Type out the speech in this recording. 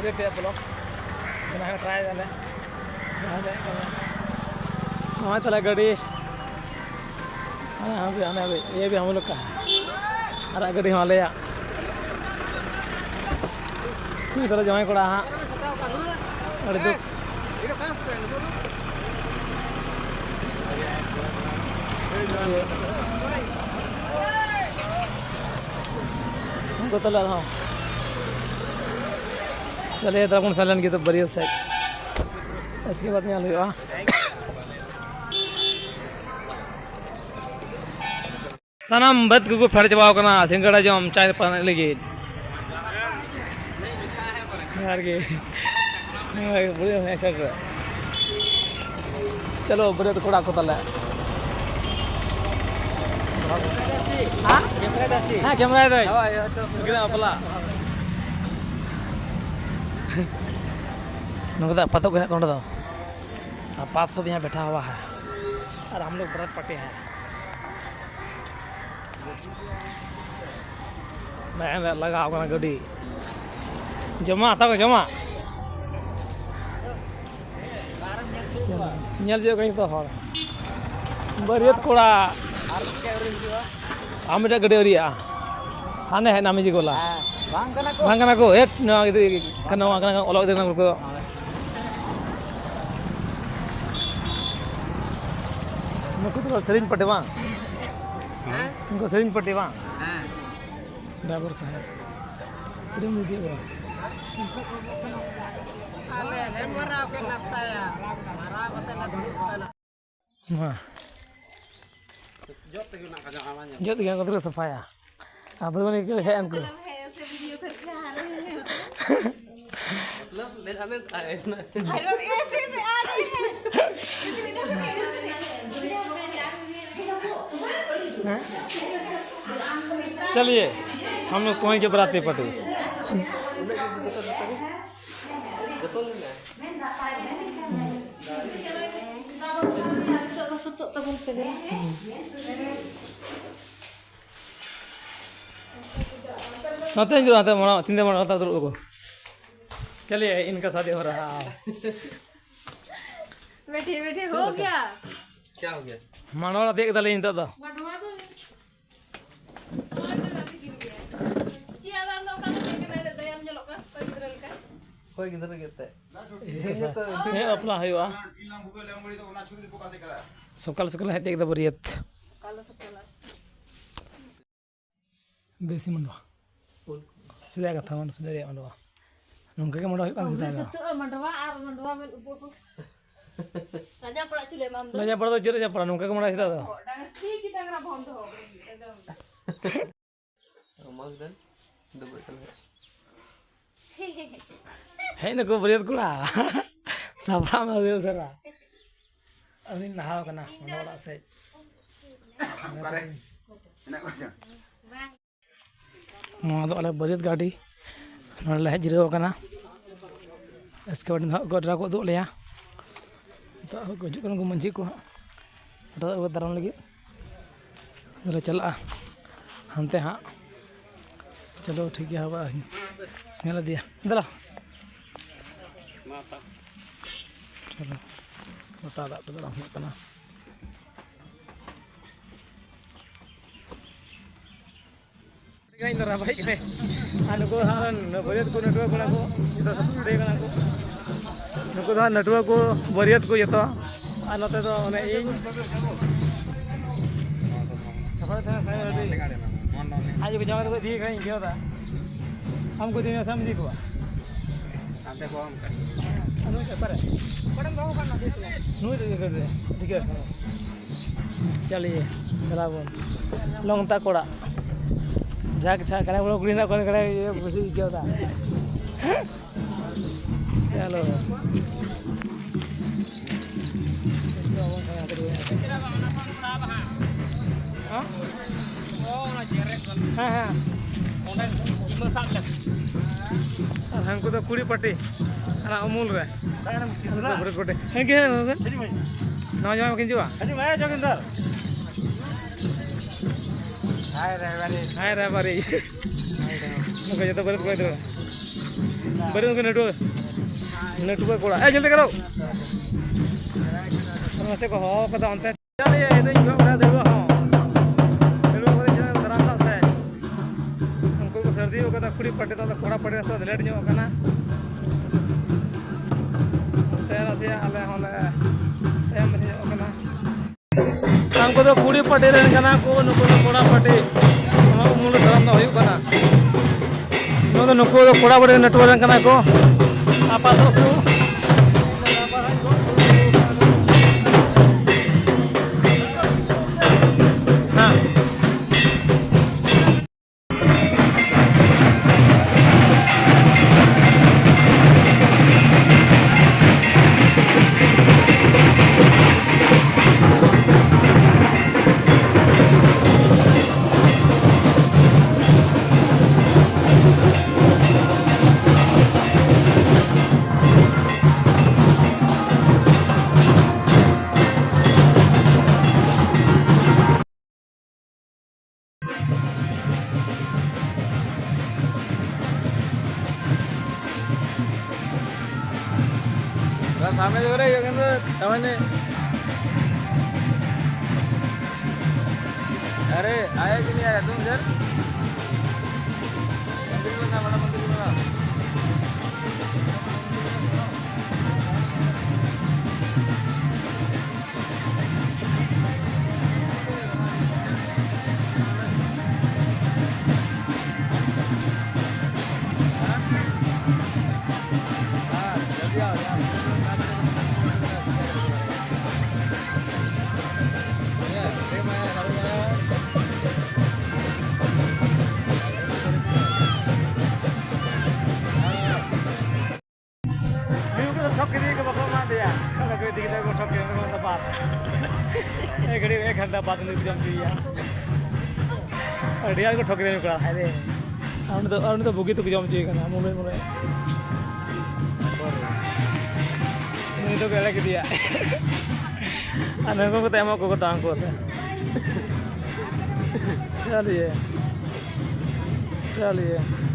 देखते हैं ब्लॉग बनाए ट्राई डाले हमारे तला गाड़ी हाँ भी आना ये भी हम लोग का है अरे गाड़ी वाले या इधर जमाई कोड़ा हाँ अरे तो हमको तो लगा चलिए तब सालन की तो बड़ी साइड इसके बाद में हुआ सनम बद को फेर चबाव करना सिंगड़ा जो हम चाय पाने लगे यार के बुरे में कर चलो बुरे तो कोड़ा को तले हाँ कैमरा है कितना अपला नगदा पता को कौन दो पात सब यहाँ बैठा हुआ है और हम लोग बरत पटे हैं मैं लगा होगा गाड़ी जमा आता को जमा नल जो कहीं तो हर बरियत कोड़ा हम इधर गड्डी वाली हाँ है नामी जी कोला भांगना को एक ना इधर करना करना ओला इधर ना को मुझे तो सरिंज पटे वहाँ उनको सरिंज पटे वहाँ ड्राइवर साहब किधर मिल गया हाँ जो तो क्या करते सफाया आप लोगों ने क्या है हमको मतलब ले जाने आए ना ऐसे में आ रहे हैं चलिए हम लोग पहुँच के बराती पटे तीन होता तो चलिए इनका शादी हो रहा है बैठिए बैठिए हो गया क्या हो गया मनोरा देख दले इन तो कोई किधर गिरता है ये अपना है वाह सकाल सकाल है देख द बरियत देसी मंडवा सीधा कथा मन सीधा मंडवा नंका के मंडवा kan सीधा itu मंडवा और मंडवा में ऊपर राजा पड़ा चुले माम दो राजा पड़ा तो चले जा पड़ा नंका के मंडवा सीधा तो ठीक ही डांगरा बंद हो एकदम मग दन दबे चले है ना को बरियत कुड़ा साबरा में देव सरा अभी नहाओ करना मंडवा से करे ना को तो अलग बरियत गाड़ी नले हज जिराव करना इसके बाद गड्रा को दो लिया तो हजू को मंझी को दाराम लगे चला हानते हाँ चलो ठीक है हवा नेला दिया दला चलो बता दा तो दाराम करना इन रहा भाई के नुको हारन बरियत को नटुआ को इतो सपड़े कना को नुको दा नटुआ को बरियत को यतो आ नते तो माने इन सफर था आज को जावा को दी गई क्यों था हमको दिन समझी को आते को हम अनु के पर पड़म बाबू करना देख नु कर दे ठीक है चलिए चला बोल लंगता कोड़ा जाके छा कने बोलो कुड़ी ना कोने कने ये बसी क्या होता चलो हाँ हाँ हमको तो कुड़ी पट्टी अरे अमूल रे बड़े कोटे हैं क्या है ना जाओ किन जुआ अजी मैं जोगिंदर हाय रे बारी नको जतो बरत कोई दो बड़े उनके नेटवर्क कोड़ा ए जल्दी करो मसे को हो कदा अंते चलिए इधर ही बड़ा देबो हां देबो को जे दरामला से उनको को सर्दी हो कदा कुड़ी पटे तो कोड़ा पटे से लेट जो कना तेरा से आले होले एम रे कना हमको तो कुड़ी पटे रे कना को नुको कोड़ा पटे हम मूल दराम ना होई कना नो तो नुको कोड़ा पटे नेटवर्क कना को apa tuh nah सामने जो रहे ये तमने अरे आया कि नहीं आया तुम इधर मंदिर में ना बड़ा मंदिर में एक घंटा बाद में जम गई अड़िया को ठोक देने को अरे अरुण तो बुगी तो जम चाहिए करना मुंबई मुंबई नहीं तो क्या लग दिया अनेकों को तैमों को टांग को चलिए चलिए